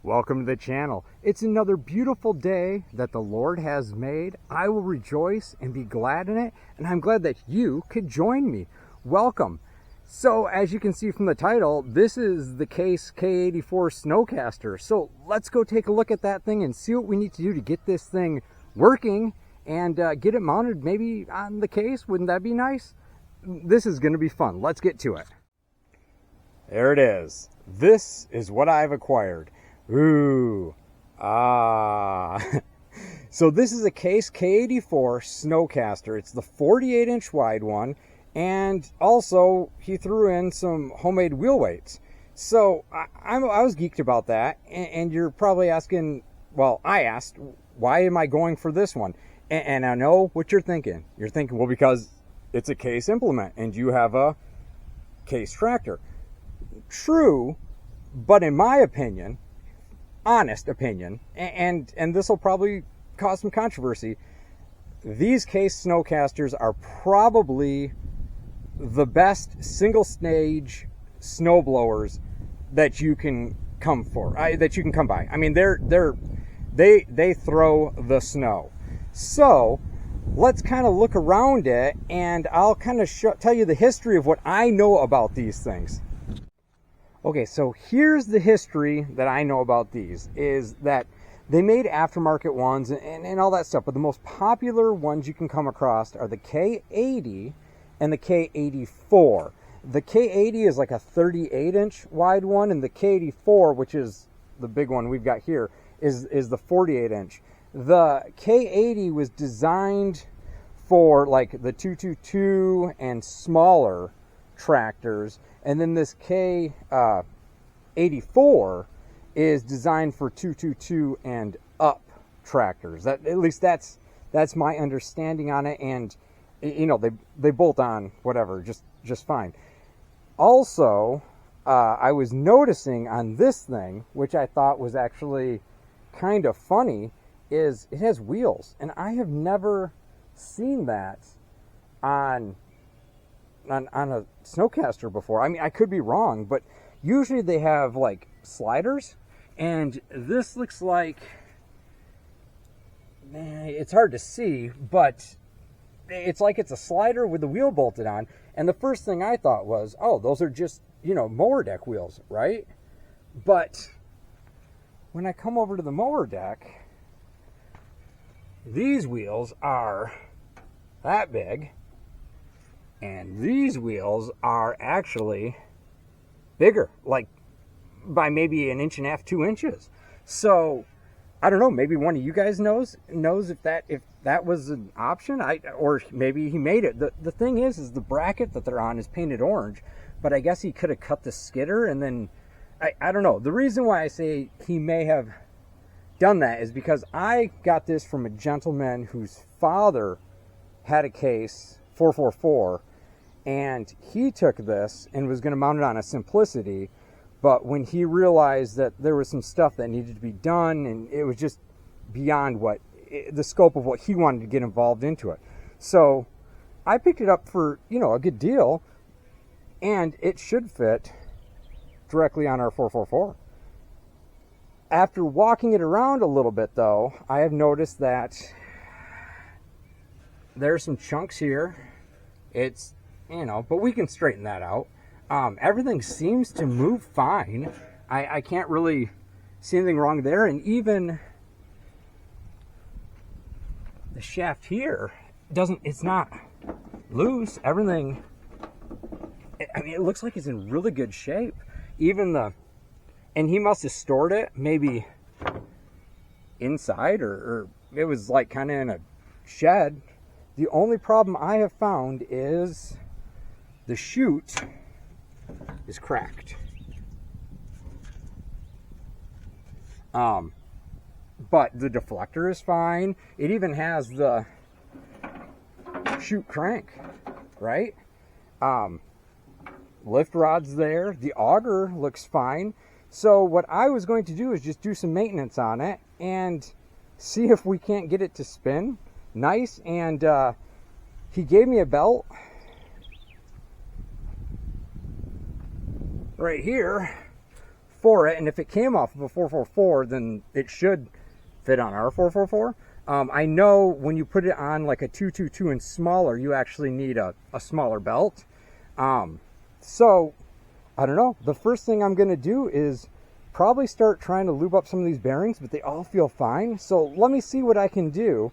Welcome to the channel. It's another beautiful day that the Lord has made. I will rejoice and be glad in it, and I'm glad that you could join me. Welcome. So as you can see from the title, this is the Case K-84 Snowcaster. So let's go take a look at that thing and see what we need to do to get this thing working and get it mounted maybe on the case. Wouldn't that be nice? This is going to be fun. Let's get to it. There it is. This is what I've acquired. Ooh, So this is a Case K-84 Snowcaster. It's the 48-inch wide one, and also he threw in some homemade wheel weights. So I was geeked about that, and you're probably asking, well, I asked, why am I going for this one? And I know what you're thinking. You're thinking, well, because it's a Case implement, and you have a Case tractor. True, but in my opinion, honest opinion, and this will probably cause some controversy, these Case Snowcasters are probably the best single stage snow blowers that you can come by. I mean, they throw the snow. So let's kind of look around it, and I'll kind of tell you the history of what I know about these things. Okay, so here's the history that I know about these, is that they made aftermarket ones and all that stuff, but the most popular ones you can come across are the K80 and the K84. The K80 is like a 38-inch wide one, and the K84, which is the big one we've got here, is the 48-inch. The K80 was designed for like the 222 and smaller tractors, and then this K-84 is designed for 222 and up tractors. At least that's my understanding on it, and you know, they bolt on whatever just fine. Also, I was noticing on this thing, which I thought was actually kind of funny, is it has wheels, and I have never seen that on a Snowcaster before. I mean, I could be wrong, but usually they have like sliders, and this looks like, it's hard to see, but it's like it's a slider with the wheel bolted on. And the first thing I thought was, oh, those are just, you know, mower deck wheels, right? But when I come over to the mower deck, these wheels are that big, and these wheels are actually bigger, like by maybe 1.5 inches, 2 inches. So I don't know, maybe one of you guys knows if that was an option, or maybe he made it. The thing is the bracket that they're on is painted orange, but I guess he could have cut the skidder, and then I don't know. The reason why I say he may have done that is because I got this from a gentleman whose father had a Case 444, and he took this and was going to mount it on a Simplicity, but when he realized that there was some stuff that needed to be done, and it was just beyond the scope of what he wanted to get involved into it. So I picked it up for, you know, a good deal, and it should fit directly on our 444. After walking it around a little bit, though, I have noticed that there's some chunks here. It's, you know, but we can straighten that out. Everything seems to move fine. I can't really see anything wrong there, and even the shaft here it's not loose. Everything, I mean, it looks like it's in really good shape. Even and he must have stored it maybe inside, or it was like kind of in a shed. The only problem I have found is the chute is cracked. But the deflector is fine. It even has the chute crank, right? Lift rod's there. The auger looks fine. So what I was going to do is just do some maintenance on it and see if we can't get it to spin nice. And he gave me a belt right here for it. And if it came off of a 444, then it should fit on our 444. I know when you put it on like a 222 and smaller, you actually need a smaller belt. So I don't know. The first thing I'm going to do is probably start trying to lube up some of these bearings, but they all feel fine. So let me see what I can do,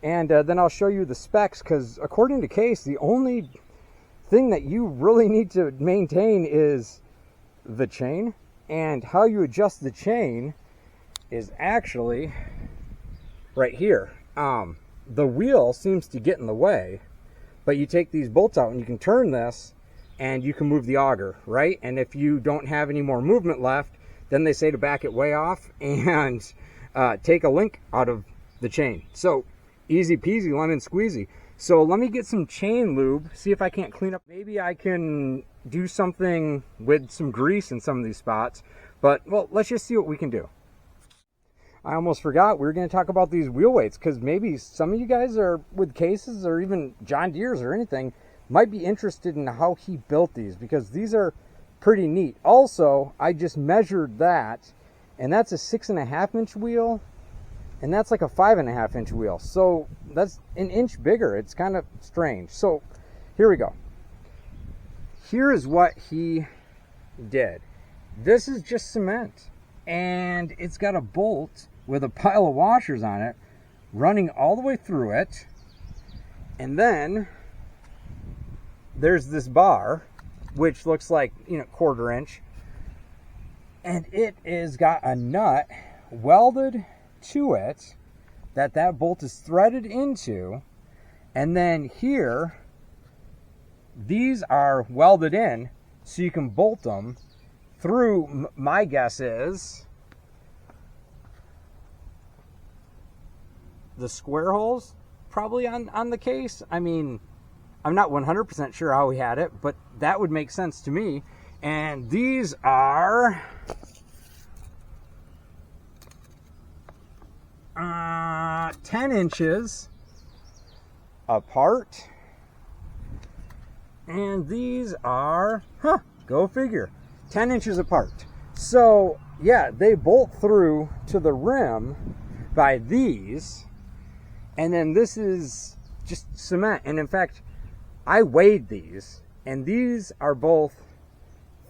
and then I'll show you the specs, because according to Case, the only thing that you really need to maintain is the chain, and how you adjust the chain is actually right here. The wheel seems to get in the way, but you take these bolts out and you can turn this and you can move the auger, right? And if you don't have any more movement left, then they say to back it way off and take a link out of the chain. So easy peasy, lemon squeezy. So let me get some chain lube, see if I can't clean up. Maybe I can do something with some grease in some of these spots, but well, let's just see what we can do. I almost forgot we were going to talk about these wheel weights, because maybe some of you guys are with Cases or even John Deere's or anything might be interested in how he built these, because these are pretty neat. Also, I just measured that, and that's a 6.5 inch wheel, and that's like a 5.5 inch wheel. So that's an inch bigger. It's kind of strange. So here we go. Here is what he did. This is just cement, and it's got a bolt with a pile of washers on it running all the way through it, and then there's this bar which looks like, you know, 1/4 inch, and it is got a nut welded to it that bolt is threaded into, and then here these are welded in so you can bolt them through. My guess is the square holes probably on the Case. I mean, I'm not 100% sure how he had it, but that would make sense to me. And these are 10 inches apart, and these are, go figure, 10 inches apart. So yeah, they bolt through to the rim by these, and then this is just cement. And in fact, I weighed these, and these are both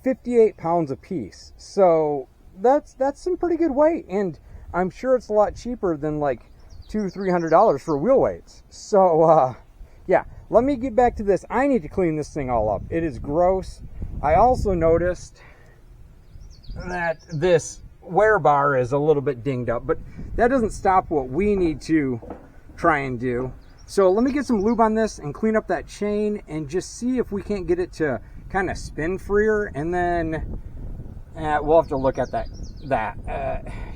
58 pounds a piece. So that's some pretty good weight, and I'm sure it's a lot cheaper than like $200-300 for wheel weights. So yeah, let me get back to this. I need to clean this thing all up. It is gross. I also noticed that this wear bar is a little bit dinged up, but that doesn't stop what we need to try and do. So let me get some lube on this and clean up that chain and just see if we can't get it to kind of spin freer, and then we'll have to look at that.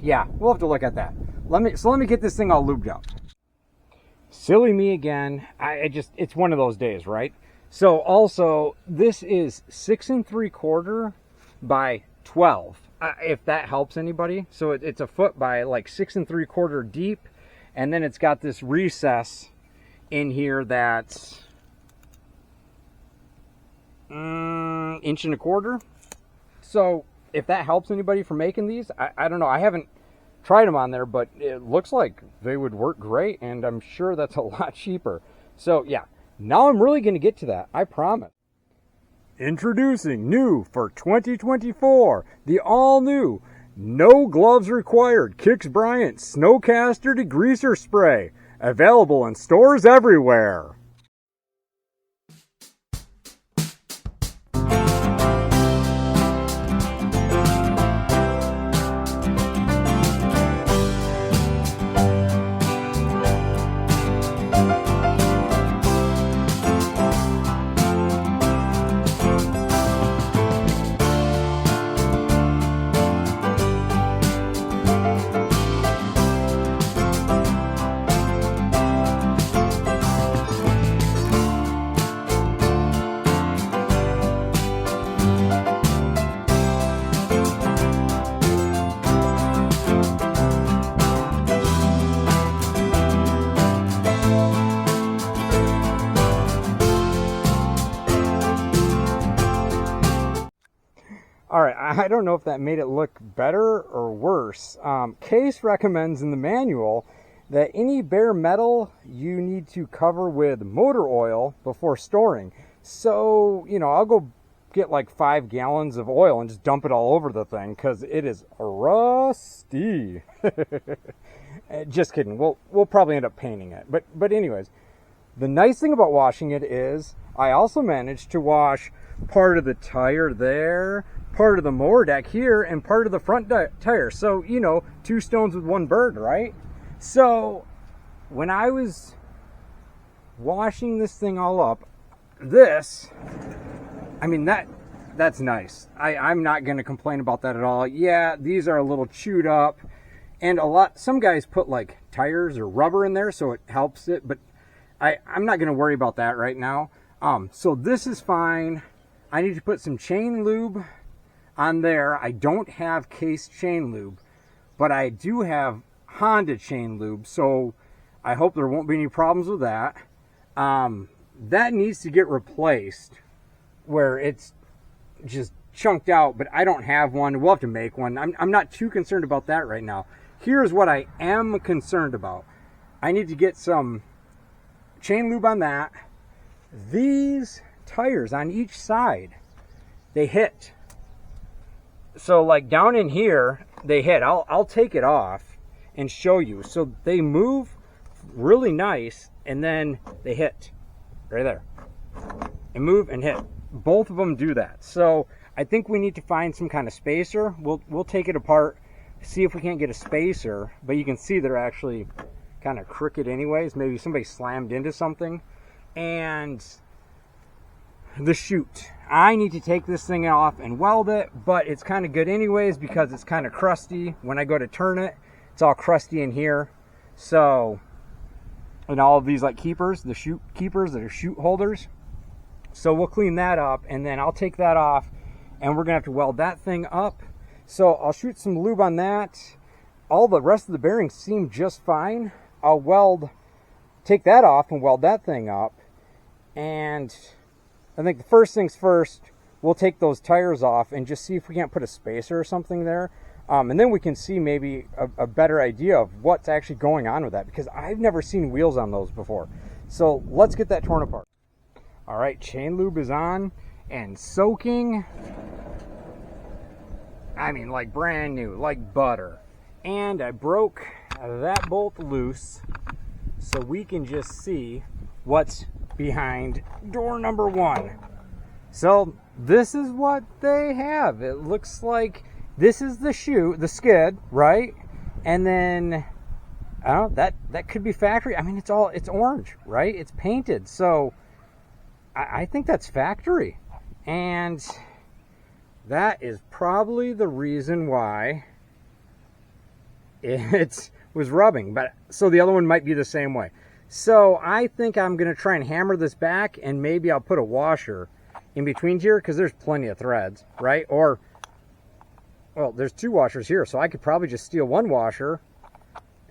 Yeah, we'll have to look at that. Let me get this thing all lubed up. Silly me again. It's one of those days, right? So also, this is 6 3/4 by 12. If that helps anybody. So it's a foot by like 6 3/4 deep, and then it's got this recess in here that's 1 1/4 inches. So if that helps anybody for making these, I don't know. I haven't tried them on there, but it looks like they would work great, and I'm sure that's a lot cheaper. So yeah, now I'm really going to get to that, I promise. Introducing new for 2024, the all-new, no gloves required Kix Bryant Snowcaster Degreaser Spray, available in stores everywhere. I don't know if that made it look better or worse. Case recommends in the manual that any bare metal you need to cover with motor oil before storing. So, you know, I'll go get like 5 gallons of oil and just dump it all over the thing because it is rusty. Just kidding. We'll probably end up painting it. But anyways, the nice thing about washing it is I also managed to wash part of the tire there, part of the mower deck here, and part of the front tire. So, you know, 2 stones with 1 bird, right? So when I was washing this thing all up, I mean, that's nice. I'm not going to complain about that at all. Yeah, these are a little chewed up, and some guys put like tires or rubber in there so it helps it, but I'm not going to worry about that right now. So this is fine. I need to put some chain lube on there. I don't have Case chain lube, but I do have Honda chain lube, so I hope there won't be any problems with that. That needs to get replaced where it's just chunked out, but I don't have one. We'll have to make one. I'm not too concerned about that right now. Here's what I am concerned about. I need to get some chain lube on that. These tires on each side, they hit. So like down in here, they hit. I'll take it off and show you. So they move really nice, and then they hit right there and move and hit. Both of them do that. So I think we need to find some kind of spacer. We'll take it apart, see if we can't get a spacer, but you can see they're actually kind of crooked anyways. Maybe somebody slammed into something. And the chute, I need to take this thing off and weld it, but it's kind of good anyways because it's kind of crusty. When I go to turn it, it's all crusty in here. So, and all of these like keepers, the chute keepers that are chute holders. So we'll clean that up, and then I'll take that off, and we're gonna have to weld that thing up. So I'll shoot some lube on that. All the rest of the bearings seem just fine. I'll take that off and weld that thing up. And I think the first things first, we'll take those tires off and just see if we can't put a spacer or something there. And then we can see maybe a better idea of what's actually going on with that, because I've never seen wheels on those before. So let's get that torn apart. All right, chain lube is on and soaking. I mean, like brand new, like butter. And I broke that bolt loose so we can just see what's behind door number 1. So this is what they have. It looks like this is the chute, the skid, right? And then I don't know, that could be factory. I mean, it's orange, right? It's painted. So I think that's factory. And that is probably the reason why it was rubbing. But so the other one might be the same way. So I think I'm going to try and hammer this back, and maybe I'll put a washer in between here because there's plenty of threads, right? Or, well, there's 2 washers here, so I could probably just steal 1 washer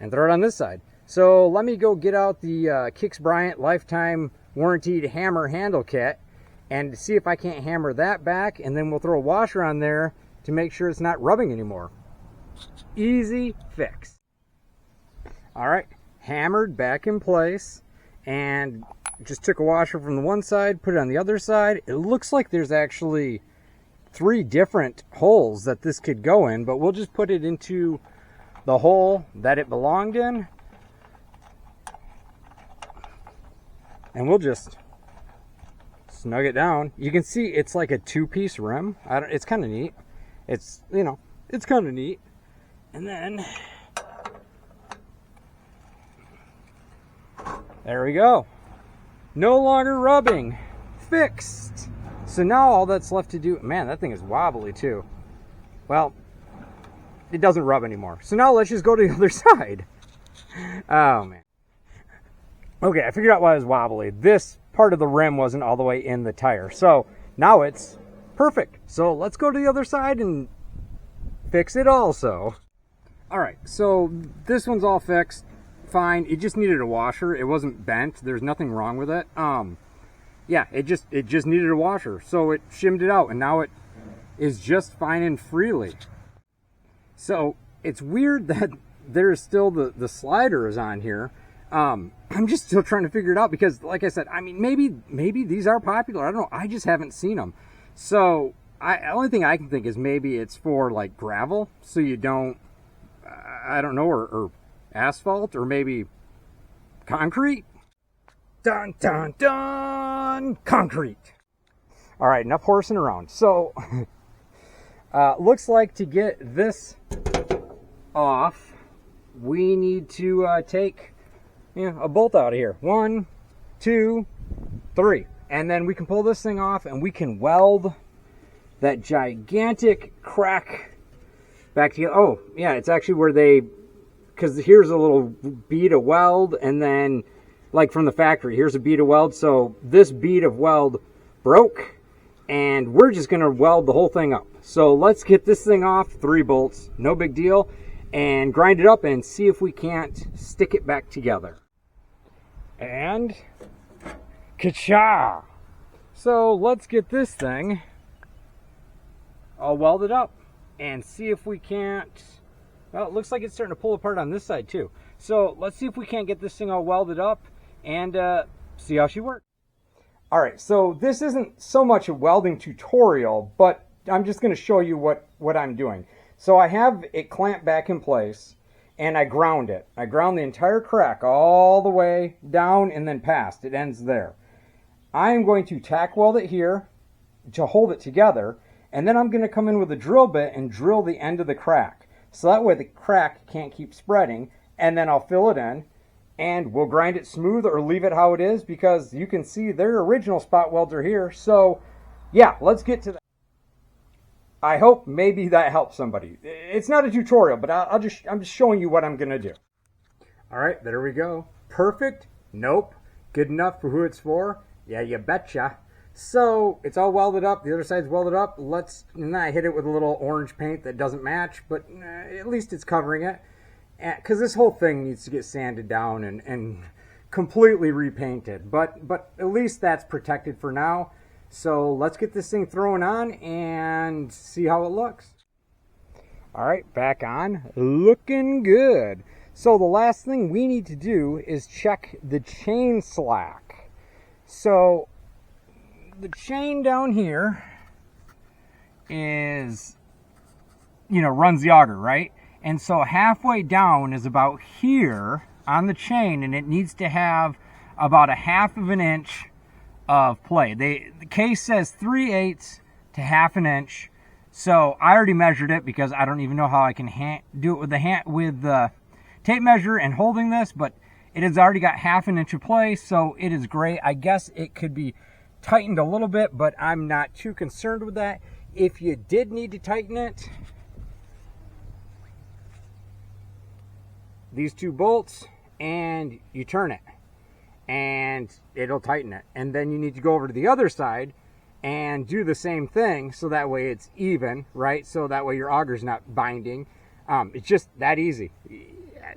and throw it on this side. So let me go get out the Kix Bryant lifetime warranted hammer handle kit and see if I can't hammer that back, and then we'll throw a washer on there to make sure it's not rubbing anymore. Easy fix. All right, hammered back in place, and just took a washer from the one side, put it on the other side. It looks like there's actually 3 different holes that this could go in, but we'll just put it into the hole that it belonged in, and we'll just snug it down. You can see it's like a 2-piece rim. It's kind of neat. It's, you know, it's kind of neat. And then there we go. No longer rubbing. Fixed. So now all that's left to do, man, that thing is wobbly too. Well, it doesn't rub anymore. So now let's just go to the other side. Oh man. Okay, I figured out why it was wobbly. This part of the rim wasn't all the way in the tire. So now it's perfect. So let's go to the other side and fix it also. All right, so this one's all fixed. Fine. It just needed a washer. It wasn't bent. There's nothing wrong with it. Yeah, it just needed a washer. So it shimmed it out, and now is just fine and freely. So it's weird that there's still the slider is on here. I'm just still trying to figure it out because, like I said, I mean, maybe these are popular. I don't know. I just haven't seen them. So the only thing I can think is maybe it's for like gravel, so you don't, I don't know, or asphalt, or maybe concrete. Dun dun dun, concrete. All right, enough horsing around. So looks like to get this off, we need to take a bolt out of here. 1, 2, 3. And then we can pull this thing off and we can weld that gigantic crack back together. Oh, yeah, it's actually where because here's a little bead of weld, and then, like from the factory, here's a bead of weld. So this bead of weld broke, and we're just going to weld the whole thing up. So let's get this thing off, 3 bolts, no big deal, and grind it up and see if we can't stick it back together. And ka-cha! So let's get this thing all welded up and see if we can't, well, it looks like it's starting to pull apart on this side too. So let's see if we can't get this thing all welded up and see how she works. All right, so this isn't so much a welding tutorial, but I'm just going to show you what I'm doing. So I have it clamped back in place, and I ground it. I ground the entire crack all the way down and then past. It ends there. I'm going to tack weld it here to hold it together, and then I'm going to come in with a drill bit and drill the end of the crack. So that way the crack can't keep spreading, and then I'll fill it in, and we'll grind it smooth or leave it how it is, because you can see their original spot welds are here. So yeah, let's get to that. I hope maybe that helps somebody. It's not a tutorial, but I'm just showing you what I'm gonna do. All right, there we go. Perfect? Nope. Good enough for who it's for? Yeah, you betcha. So it's all welded up. The other side's welded up. And then I hit it with a little orange paint that doesn't match, but at least it's covering it. Because this whole thing needs to get sanded down and completely repainted. But at least that's protected for now. So let's get this thing thrown on and see how it looks. All right, back on. Looking good. So the last thing we need to do is check the chain slack. So the chain down here is, runs the auger, right? And so halfway down is about here on the chain, and it needs to have about 1/2 of an inch of play. The case says 3/8 to 1/2 inch. So I already measured it because I don't even know how I can do it with the tape measure and holding this, but it has already got 1/2 inch of play, so it is great. I guess it could be tightened a little bit, but I'm not too concerned with that. If you did need to tighten it, these 2 bolts, and you turn it, and it'll tighten it. And then you need to go over to the other side and do the same thing, so that way it's even, right? So that way your auger's not binding. It's just that easy.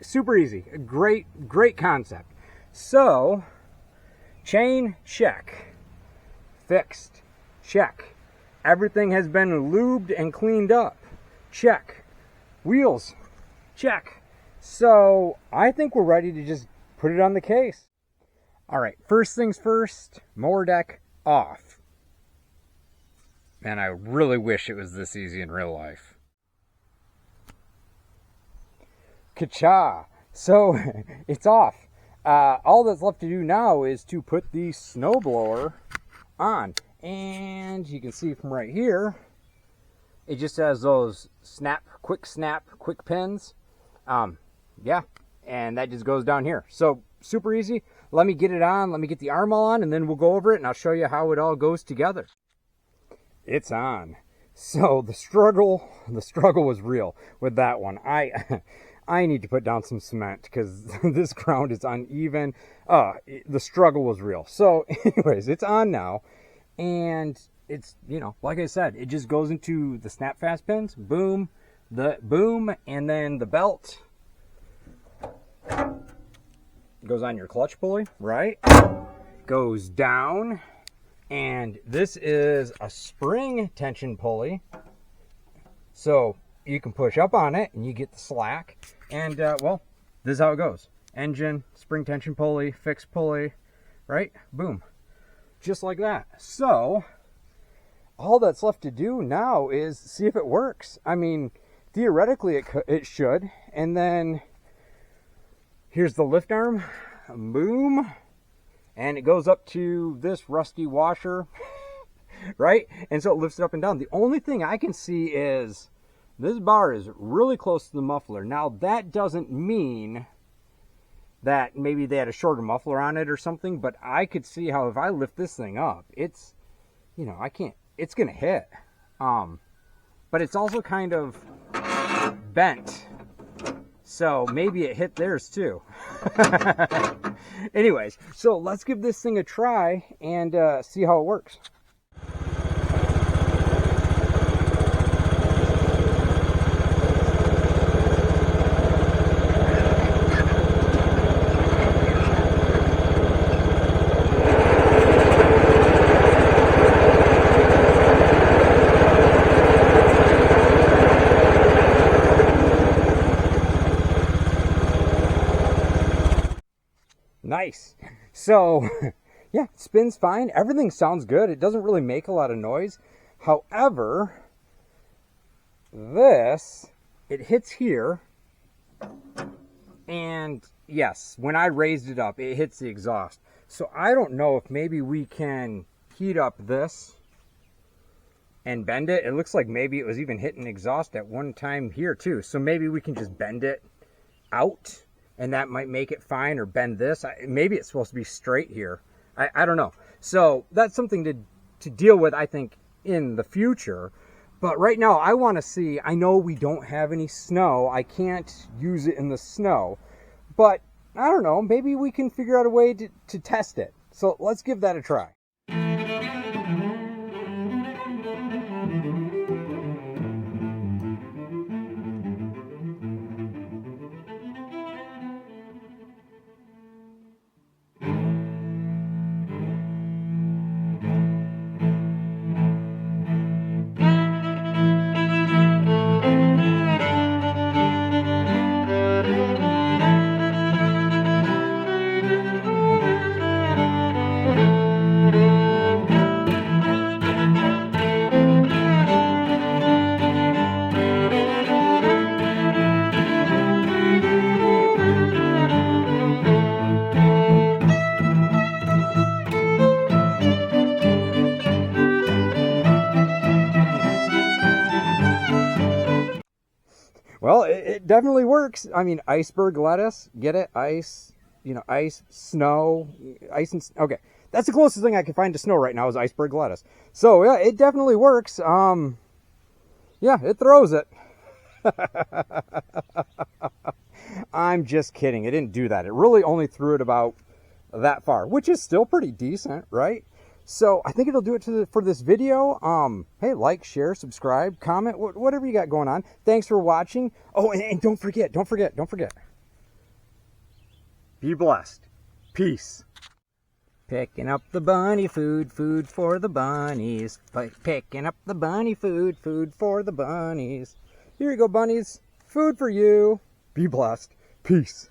Super easy. A great concept. So, chain, check. Fixed, check. Everything has been lubed and cleaned up, check. Wheels, check. So I think we're ready to just put it on the case. All right, first things first, mower deck off. Man, I really wish it was this easy in real life. Ka-cha! So it's off. All that's left to do now is to put the snowblower on. And you can see from right here, it just has those quick pins. Yeah, and that just goes down here. So super easy. Let me get it on, let me get the arm all on, and then we'll go over it and I'll show you how it all goes together. It's on. So the struggle was real with that one. I need to put down some cement because this ground is uneven. The struggle was real. So anyways, it's on now, and it's, like I said, it just goes into the snap fast pins, boom, and then the belt goes on your clutch pulley, right? Goes down, and this is a spring tension pulley So you can push up on it and you get the slack. And well, this is how it goes. Engine, spring tension pulley, fixed pulley, right? Boom. Just like that. So all that's left to do now is see if it works. I mean, theoretically it should. And then here's the lift arm. Boom. And it goes up to this rusty washer, right? And so it lifts it up and down. The only thing I can see is this bar is really close to the muffler. Now, that doesn't mean that maybe they had a shorter muffler on it or something, but I could see how if I lift this thing up, it's, you know, I can't, it's going to hit. But it's also kind of bent. So maybe it hit theirs too. Anyways, so let's give this thing a try and see how it works. Nice. So yeah, it spins fine. Everything sounds good. It doesn't really make a lot of noise. However, this, it hits here. And yes, when I raised it up, it hits the exhaust. So I don't know if maybe we can heat up this and bend it. It looks like maybe it was even hitting exhaust at one time here too. So maybe we can just bend it out. And that might make it fine, or bend this. Maybe it's supposed to be straight here. I don't know. So that's something to deal with, I think, in the future. But right now, I want to see, I know we don't have any snow. I can't use it in the snow. But I don't know, maybe we can figure out a way to test it. So let's give that a try. Well, it definitely works. I mean, iceberg lettuce, get it? Ice, you know, ice, snow, ice and, okay. That's the closest thing I can find to snow right now is iceberg lettuce. So, yeah, it definitely works. Yeah, it throws it. I'm just kidding. It didn't do that. It really only threw it about that far, which is still pretty decent, right? So I think it'll do it for this video. Hey, like, share, subscribe, comment, whatever you got going on. Thanks for watching. Oh, and don't forget. Be blessed. Peace. Picking up the bunny food for the bunnies. Picking up the bunny food for the bunnies. Here you go, bunnies. Food for you. Be blessed. Peace.